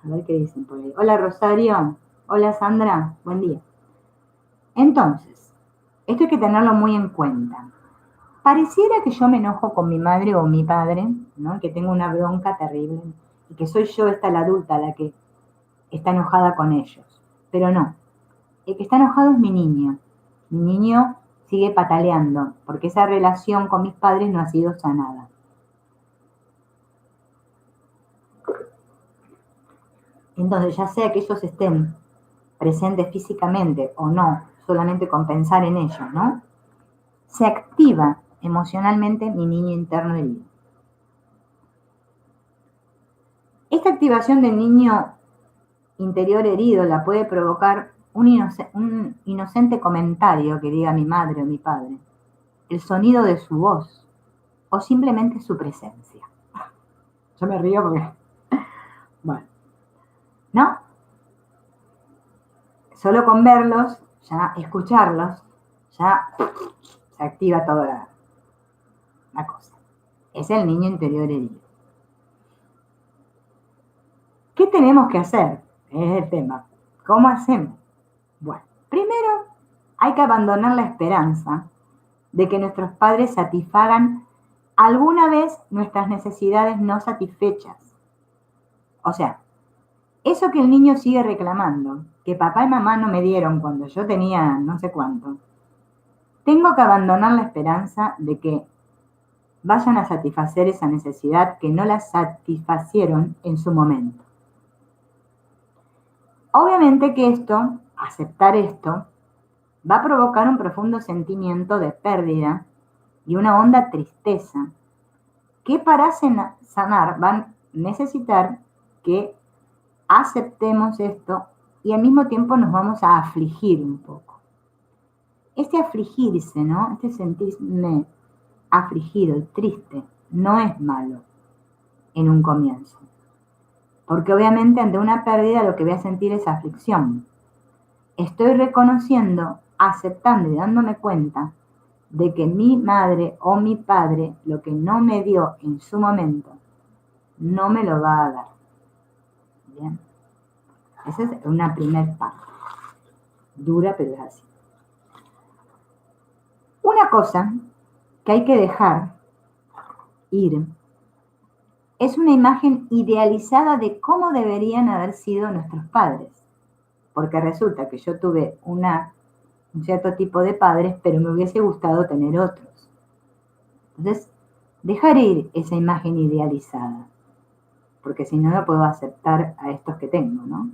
A ver qué dicen por ahí. Hola Rosario, hola Sandra, buen día. Entonces, esto hay que tenerlo muy en cuenta. Pareciera que yo me enojo con mi madre o mi padre, ¿no? Que tengo una bronca terrible y que soy yo esta la adulta la que está enojada con ellos. Pero no, el que está enojado es mi niño. Mi niño sigue pataleando porque esa relación con mis padres no ha sido sanada. Entonces, ya sea que ellos estén presente físicamente o no, solamente con pensar en ello, ¿no? Se activa emocionalmente mi niño interno herido. Esta activación del niño interior herido la puede provocar un inocente comentario que diga mi madre o mi padre, el sonido de su voz o simplemente su presencia. Yo me río porque, bueno, ¿no? Solo con verlos, ya escucharlos, ya se activa toda la cosa. Es el niño interior herido. ¿Qué tenemos que hacer? Es el tema. ¿Cómo hacemos? Bueno, primero hay que abandonar la esperanza de que nuestros padres satisfagan alguna vez nuestras necesidades no satisfechas. O sea, eso que el niño sigue reclamando, que papá y mamá no me dieron cuando yo tenía no sé cuánto, tengo que abandonar la esperanza de que vayan a satisfacer esa necesidad que no la satisfacieron en su momento. Obviamente que aceptar esto, va a provocar un profundo sentimiento de pérdida y una honda tristeza que para sanar van a necesitar que aceptemos esto y al mismo tiempo nos vamos a afligir un poco. Este afligirse, ¿no? Este sentirme afligido y triste no es malo en un comienzo. Porque obviamente ante una pérdida lo que voy a sentir es aflicción. Estoy reconociendo, aceptando y dándome cuenta de que mi madre o mi padre lo que no me dio en su momento no me lo va a dar. Bien. Esa es una primera parte. Dura, pero es así. Una cosa que hay que dejar ir es una imagen idealizada de cómo deberían haber sido nuestros padres. Porque resulta que yo tuve un cierto tipo de padres, pero me hubiese gustado tener otros. Entonces, dejar ir esa imagen idealizada, porque si no, no puedo aceptar a estos que tengo, ¿no?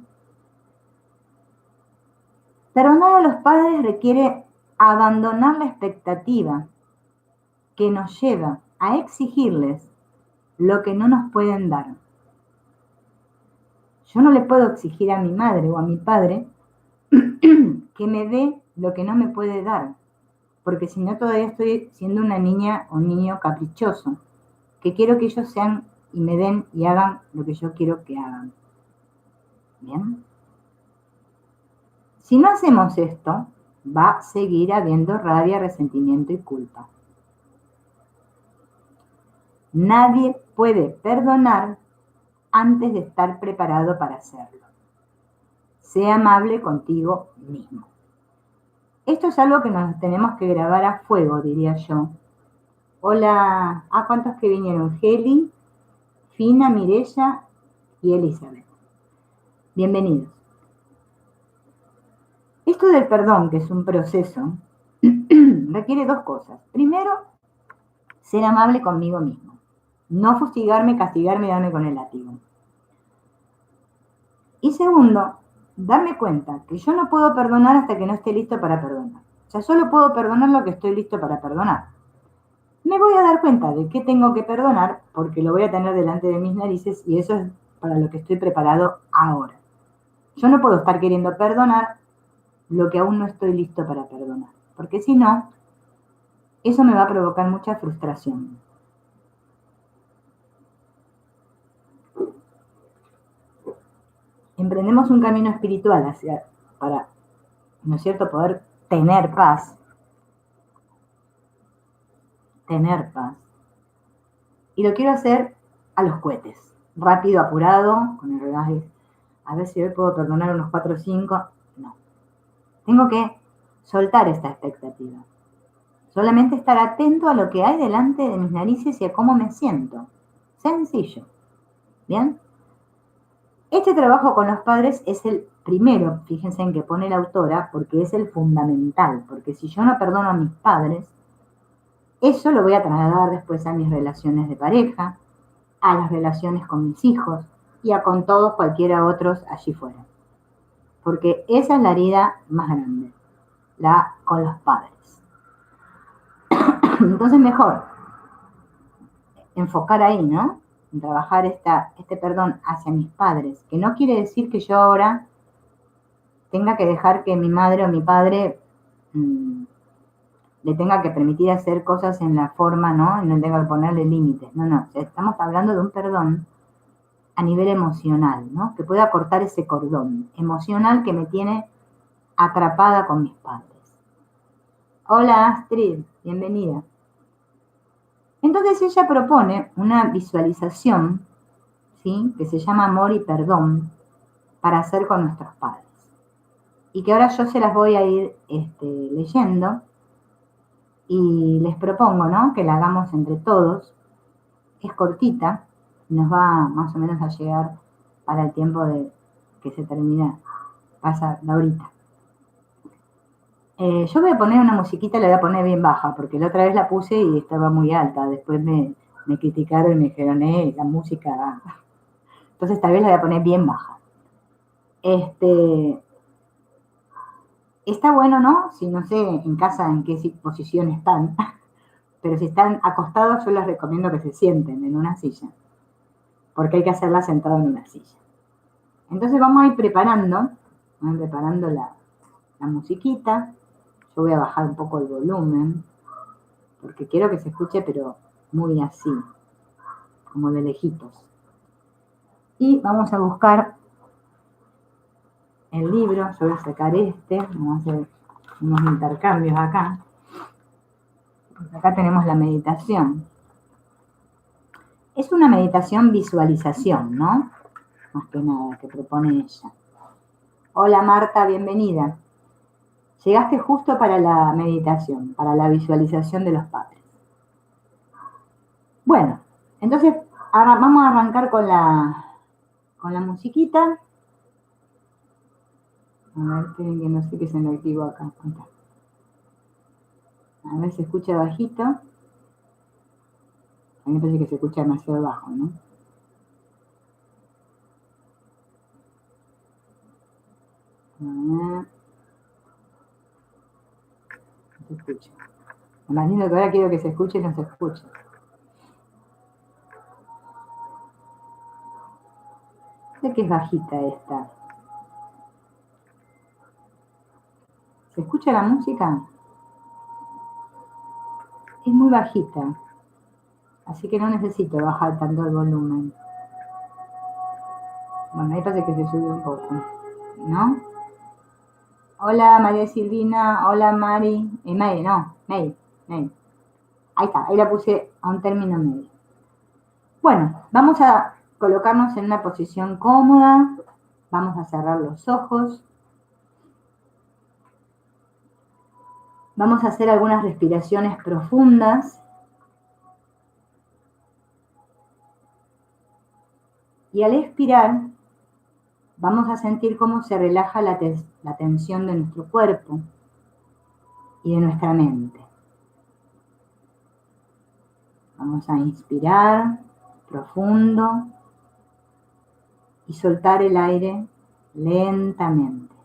Perdonar a los padres requiere abandonar la expectativa que nos lleva a exigirles lo que no nos pueden dar. Yo no le puedo exigir a mi madre o a mi padre que me dé lo que no me puede dar, porque si no todavía estoy siendo una niña o un niño caprichoso, que quiero que ellos sean y me den y hagan lo que yo quiero que hagan. ¿Bien? Si no hacemos esto, va a seguir habiendo rabia, resentimiento y culpa. Nadie puede perdonar antes de estar preparado para hacerlo. Sé amable contigo mismo. Esto es algo que nos tenemos que grabar a fuego, diría yo. Hola, ¿a cuántos que vinieron? Heli, Fina, Mirella y Elizabeth. Bienvenidos. Esto del perdón, que es un proceso, requiere dos cosas. Primero, ser amable conmigo mismo. No fustigarme, castigarme y darme con el látigo. Y segundo, darme cuenta que yo no puedo perdonar hasta que no esté listo para perdonar. O sea, solo puedo perdonar lo que estoy listo para perdonar. Me voy a dar cuenta de qué tengo que perdonar porque lo voy a tener delante de mis narices y eso es para lo que estoy preparado ahora. Yo no puedo estar queriendo perdonar lo que aún no estoy listo para perdonar, porque si no, eso me va a provocar mucha frustración. Emprendemos un camino espiritual para, ¿no es cierto?, poder tener paz. Tener paz. Y lo quiero hacer a los cohetes. Rápido, apurado, con el relaje. A ver si hoy puedo perdonar unos 4 o 5. No. Tengo que soltar esta expectativa. Solamente estar atento a lo que hay delante de mis narices y a cómo me siento. Sencillo. ¿Bien? Este trabajo con los padres es el primero, fíjense en que pone la autora, porque es el fundamental. Porque si yo no perdono a mis padres, eso lo voy a trasladar después a mis relaciones de pareja, a las relaciones con mis hijos y a con todos cualquiera otros allí fuera. porque esa es la herida más grande, la con los padres. Entonces mejor enfocar ahí, ¿no? En trabajar este perdón hacia mis padres, que no quiere decir que yo ahora tenga que dejar que mi madre o mi padre le tenga que permitir hacer cosas en la forma, ¿no? Y no tenga que ponerle límites. No, no. Estamos hablando de un perdón a nivel emocional, ¿no? Que pueda cortar ese cordón emocional que me tiene atrapada con mis padres. Hola Astrid, bienvenida. Entonces ella propone una visualización, ¿sí? Que se llama amor y perdón para hacer con nuestros padres. Y que ahora yo se las voy a ir leyendo y les propongo, ¿no? Que la hagamos entre todos. Es cortita, nos va más o menos a llegar para el tiempo de que se termina, pasa la horita. Yo voy a poner una musiquita, la voy a poner bien baja, porque la otra vez la puse y estaba muy alta. Después me criticaron y me dijeron, la música. Entonces esta vez la voy a poner bien baja. Está bueno, ¿no? Si no sé en casa en qué posición están, pero si están acostados yo les recomiendo que se sienten en una silla, porque hay que hacerla sentado en una silla. Entonces vamos a ir preparando la musiquita. Yo voy a bajar un poco el volumen, porque quiero que se escuche, pero muy así, como de lejitos. Y vamos a buscar el libro, yo voy a sacar vamos a hacer unos intercambios acá. Porque acá tenemos la meditación. Es una meditación visualización, ¿no? Más que nada, que propone ella. Hola Marta, bienvenida. Llegaste justo para la meditación, para la visualización de los padres. Bueno, entonces ahora vamos a arrancar con la musiquita. A ver, esperen que no sé qué se me activó acá. A ver, se escucha bajito. A mí me parece que se escucha demasiado bajo, ¿no? A ver. No se escucha. Lo más lindo que ahora quiero que se escuche y no se escucha. Sé que es bajita esta. ¿Se escucha la música? Es muy bajita. Así que no necesito bajar tanto el volumen. Bueno, ahí parece que se sube un poco, ¿no? Hola María Silvina, hola Mari. Mari, no, May. Ahí está, ahí la puse a un término medio. Bueno, vamos a colocarnos en una posición cómoda. Vamos a cerrar los ojos. Vamos a hacer algunas respiraciones profundas. Y al expirar, vamos a sentir cómo se relaja la tensión de nuestro cuerpo y de nuestra mente. Vamos a inspirar profundo y soltar el aire lentamente.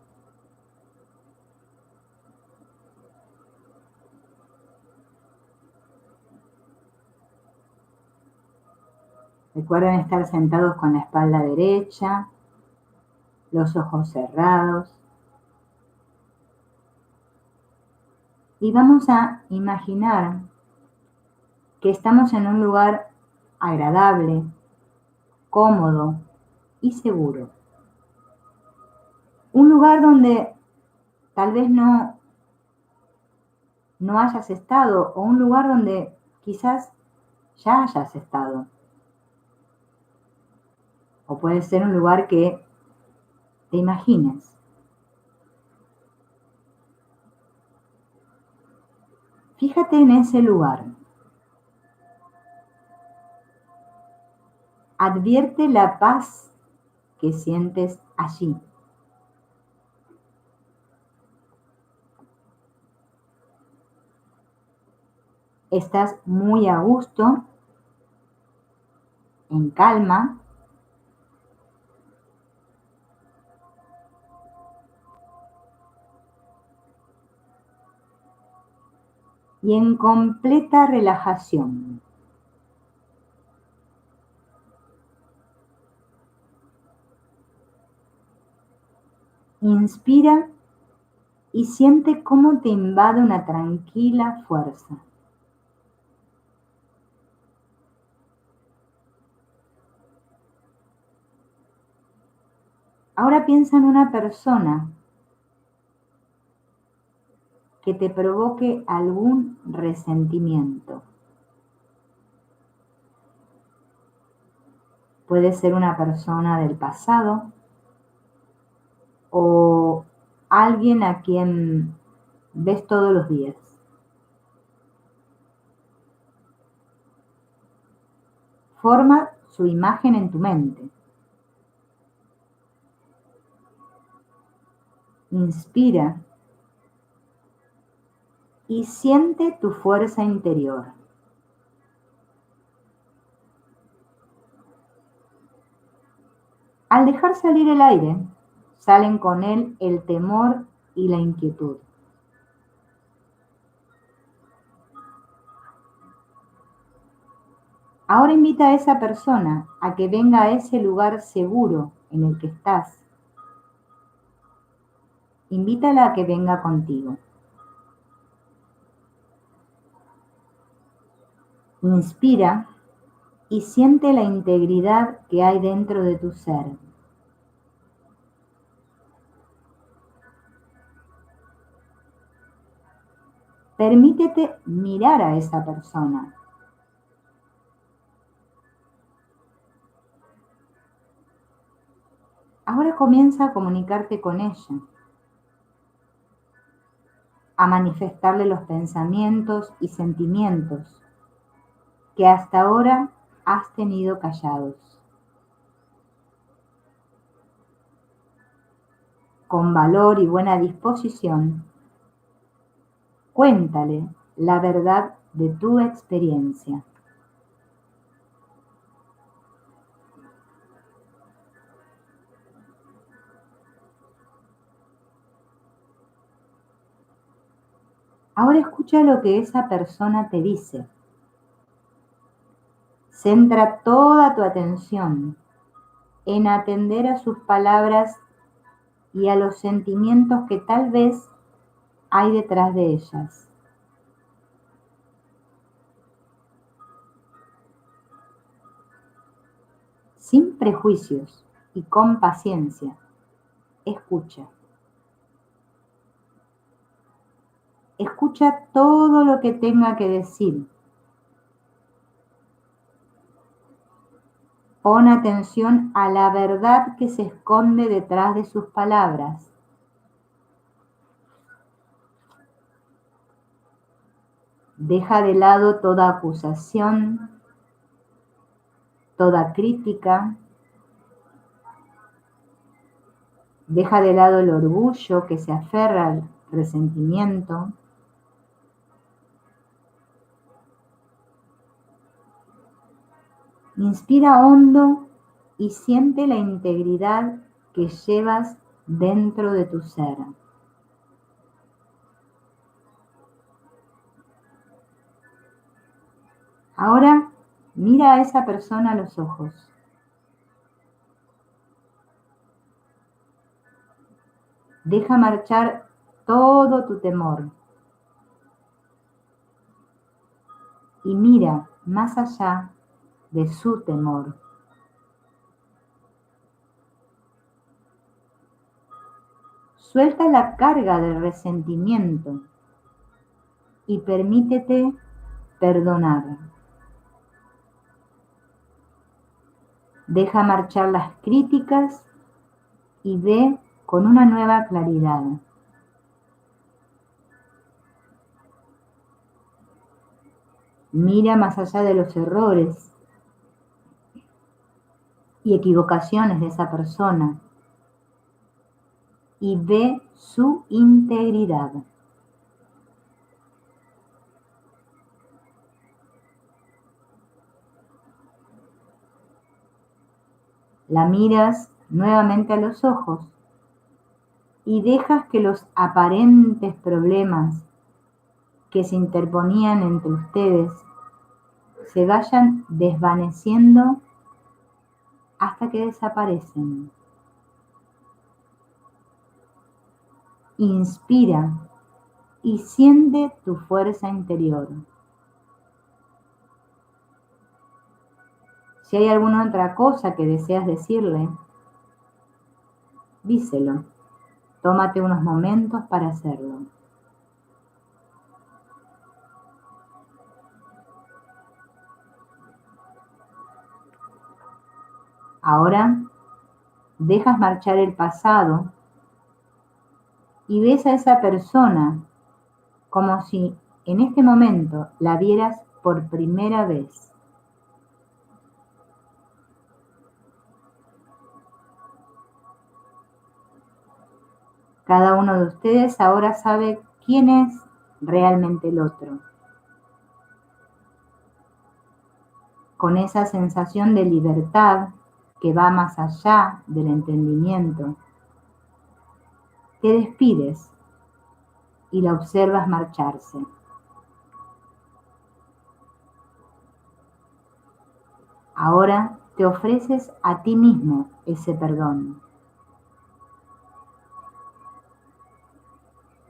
Recuerden estar sentados con la espalda derecha, los ojos cerrados. Y vamos a imaginar que estamos en un lugar agradable, cómodo y seguro. Un lugar donde tal vez no hayas estado, o un lugar donde quizás ya hayas estado. O puede ser un lugar que te imagines. Fíjate en ese lugar. Advierte la paz que sientes allí. Estás muy a gusto, en calma. y en completa relajación. Inspira y siente cómo te invade una tranquila fuerza. Ahora piensa en una persona que te provoque algún resentimiento. Puede ser una persona del pasado o alguien a quien ves todos los días. Forma su imagen en tu mente. Inspira y siente tu fuerza interior. Al dejar salir el aire, salen con él el temor y la inquietud. Ahora invita a esa persona a que venga a ese lugar seguro en el que estás. Invítala a que venga contigo. Inspira y siente la integridad que hay dentro de tu ser. Permítete mirar a esa persona. Ahora comienza a comunicarte con ella, a manifestarle los pensamientos y sentimientos que hasta ahora has tenido callados. Con valor y buena disposición, cuéntale la verdad de tu experiencia. Ahora escucha lo que esa persona te dice. Centra toda tu atención en atender a sus palabras y a los sentimientos que tal vez hay detrás de ellas. Sin prejuicios y con paciencia, escucha. Escucha todo lo que tenga que decir. Pon atención a la verdad que se esconde detrás de sus palabras. Deja de lado toda acusación, toda crítica. Deja de lado el orgullo que se aferra al resentimiento. Inspira hondo y siente la integridad que llevas dentro de tu ser. Ahora mira a esa persona a los ojos. Deja marchar todo tu temor y mira más allá de su temor. Suelta la carga del resentimiento y permítete perdonar. Deja marchar las críticas y ve con una nueva claridad. Mira más allá de los errores y equivocaciones de esa persona y ve su integridad. La miras nuevamente a los ojos y dejas que los aparentes problemas que se interponían entre ustedes se vayan desvaneciendo hasta que desaparecen. Inspira y siente tu fuerza interior. Si hay alguna otra cosa que deseas decirle, díselo. Tómate unos momentos para hacerlo. Ahora dejas marchar el pasado y ves a esa persona como si en este momento la vieras por primera vez. Cada uno de ustedes ahora sabe quién es realmente el otro. Con esa sensación de libertad que va más allá del entendimiento, te despides y la observas marcharse. Ahora te ofreces a ti mismo ese perdón,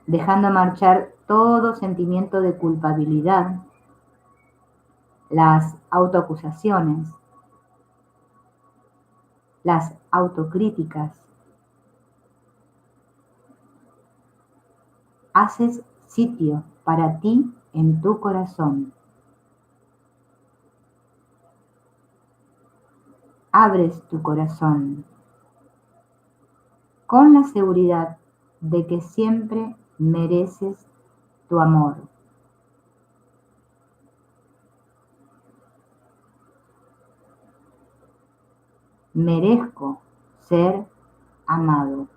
dejando marchar todo sentimiento de culpabilidad, las autoacusaciones, las autocríticas. Haces sitio para ti en tu corazón. Abres tu corazón con la seguridad de que siempre mereces tu amor. Merezco ser amado.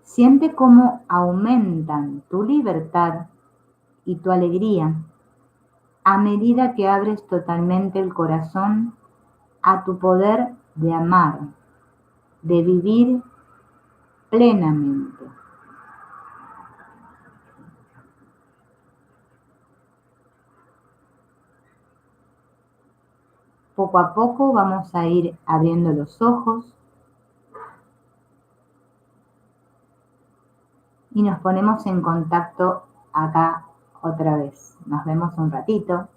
Siente cómo aumentan tu libertad y tu alegría a medida que abres totalmente el corazón a tu poder de amar, de vivir plenamente. Poco a poco vamos a ir abriendo los ojos y nos ponemos en contacto acá otra vez. Nos vemos un ratito.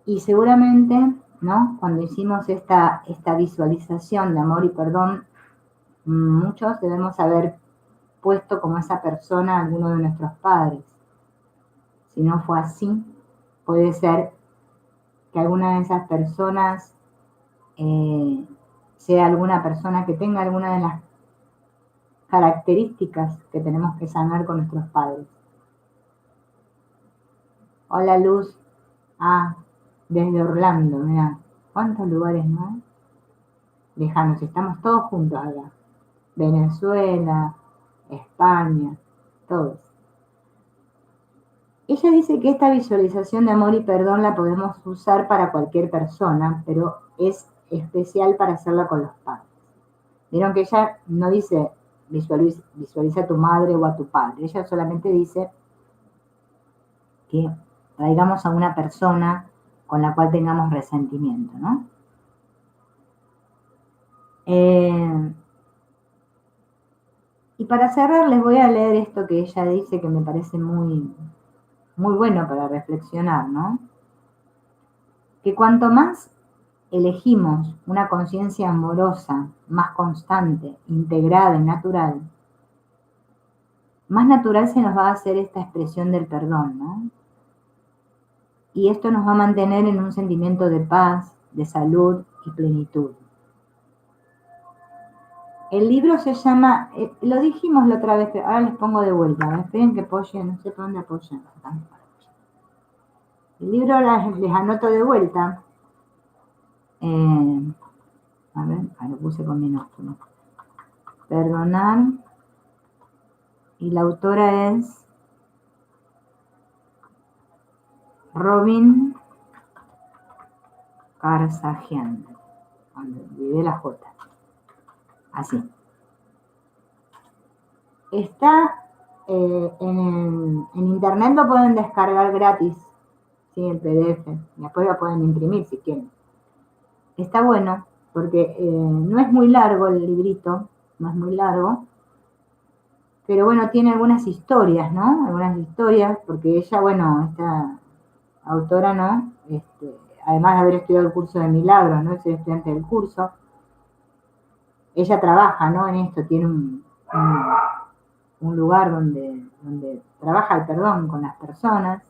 Y seguramente, ¿no? Cuando hicimos esta visualización de amor y perdón, muchos debemos haber puesto como esa persona a alguno de nuestros padres. Si no fue así, puede ser que alguna de esas personas sea alguna persona que tenga alguna de las características que tenemos que sanar con nuestros padres. Hola Luz, desde Orlando, mira, cuántos lugares, ¿no? Lejanos, estamos todos juntos acá. Venezuela, España, todos. Ella dice que esta visualización de amor y perdón la podemos usar para cualquier persona, pero es especial para hacerla con los padres. Vieron que ella no dice visualiza a tu madre o a tu padre, ella solamente dice que traigamos a una persona con la cual tengamos resentimiento, ¿no? Y para cerrar les voy a leer esto que ella dice que me parece muy, muy bueno para reflexionar, ¿no? Que cuanto más elegimos una conciencia amorosa, más constante, integrada y natural, más natural se nos va a hacer esta expresión del perdón, ¿no? Y esto nos va a mantener en un sentimiento de paz, de salud y plenitud. El libro se llama, lo dijimos la otra vez, pero ahora les pongo de vuelta. Esperen que apoyen, no sé por dónde apoyan. El libro les anoto de vuelta. A ver, lo puse con minúsculo. Perdonar. Y la autora es Robin Carsagian. Olvidé la J. Así. Está en internet, lo pueden descargar gratis, ¿sí? En PDF. Después lo pueden imprimir si quieren. Está bueno porque no es muy largo el librito, no es muy largo, pero bueno, tiene algunas historias, ¿no? Algunas historias, porque ella, bueno, esta autora, ¿no? Además de haber estudiado el curso de milagros, ¿no? Es estudiante del curso. Ella trabaja, ¿no? En esto, tiene un lugar donde trabaja el perdón con las personas.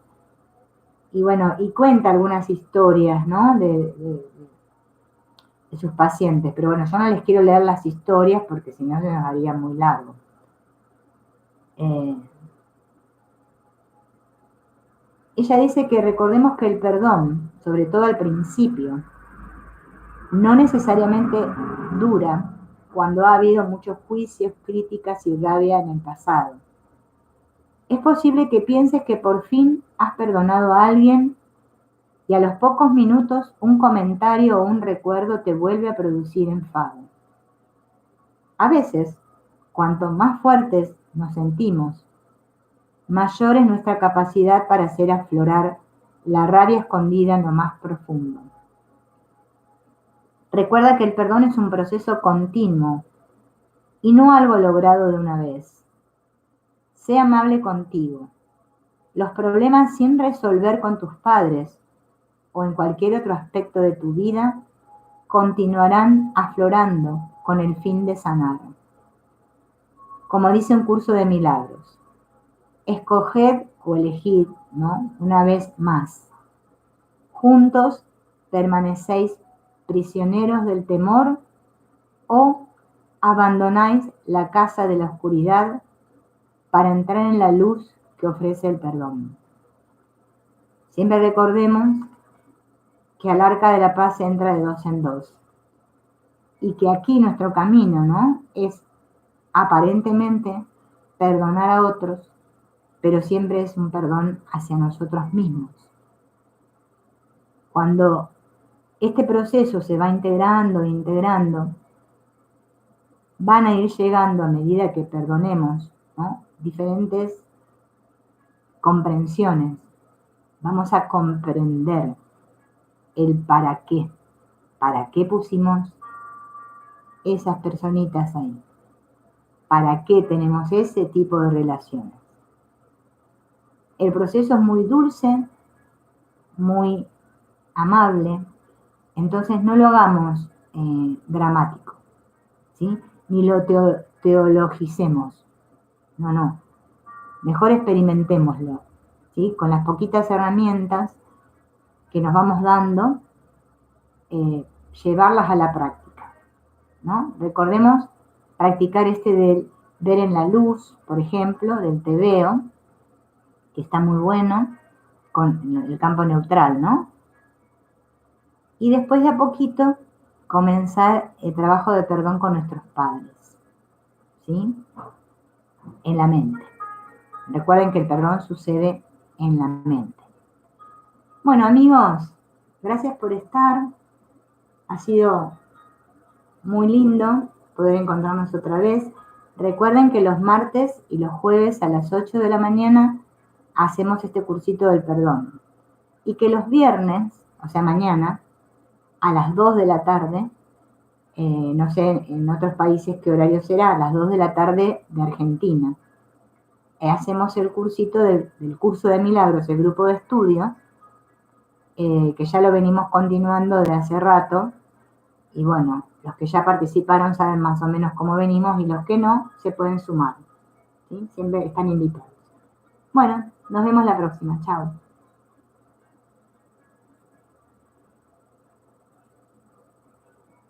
Y bueno, y cuenta algunas historias, ¿no? De sus pacientes. Pero bueno, yo no les quiero leer las historias porque si no se nos haría muy largo. Ella dice que recordemos que el perdón, sobre todo al principio, no necesariamente dura cuando ha habido muchos juicios, críticas y rabia en el pasado. Es posible que pienses que por fin has perdonado a alguien y a los pocos minutos un comentario o un recuerdo te vuelve a producir enfado. A veces, cuanto más fuertes nos sentimos, mayor es nuestra capacidad para hacer aflorar la rabia escondida en lo más profundo. Recuerda que el perdón es un proceso continuo y no algo logrado de una vez. Sé amable contigo. Los problemas sin resolver con tus padres o en cualquier otro aspecto de tu vida continuarán aflorando con el fin de sanar. Como dice un curso de milagros, escoged o elegid, ¿no? Una vez más. Juntos permanecéis prisioneros del temor o abandonáis la casa de la oscuridad para entrar en la luz que ofrece el perdón. Siempre recordemos que al arca de la paz se entra de dos en dos y que aquí nuestro camino, ¿no? Es aparentemente perdonar a otros, pero siempre es un perdón hacia nosotros mismos. Cuando este proceso se va integrando, van a ir llegando a medida que perdonemos, ¿no? Diferentes comprensiones. Vamos a comprender el para qué pusimos esas personitas ahí, para qué tenemos ese tipo de relaciones. El proceso es muy dulce, muy amable, entonces no lo hagamos dramático, ¿sí? Ni lo teologicemos, no, mejor experimentémoslo, ¿sí? Con las poquitas herramientas que nos vamos dando, llevarlas a la práctica, ¿no? Recordemos practicar del ver en la luz, por ejemplo, del tebeo, que está muy bueno, con el campo neutral, ¿no? Y después de a poquito comenzar el trabajo de perdón con nuestros padres, ¿sí? En la mente. Recuerden que el perdón sucede en la mente. Bueno, amigos, gracias por estar. Ha sido muy lindo poder encontrarnos otra vez. Recuerden que los martes y los jueves a las 8 de la mañana hacemos este cursito del perdón. Y que los viernes, o sea, mañana, a las 2 de la tarde, no sé en otros países qué horario será, a las 2 de la tarde de Argentina, hacemos el cursito del curso de milagros, el grupo de estudio, que ya lo venimos continuando desde hace rato, y bueno, los que ya participaron saben más o menos cómo venimos y los que no se pueden sumar, ¿sí? Siempre están invitados. Bueno, nos vemos la próxima, chao.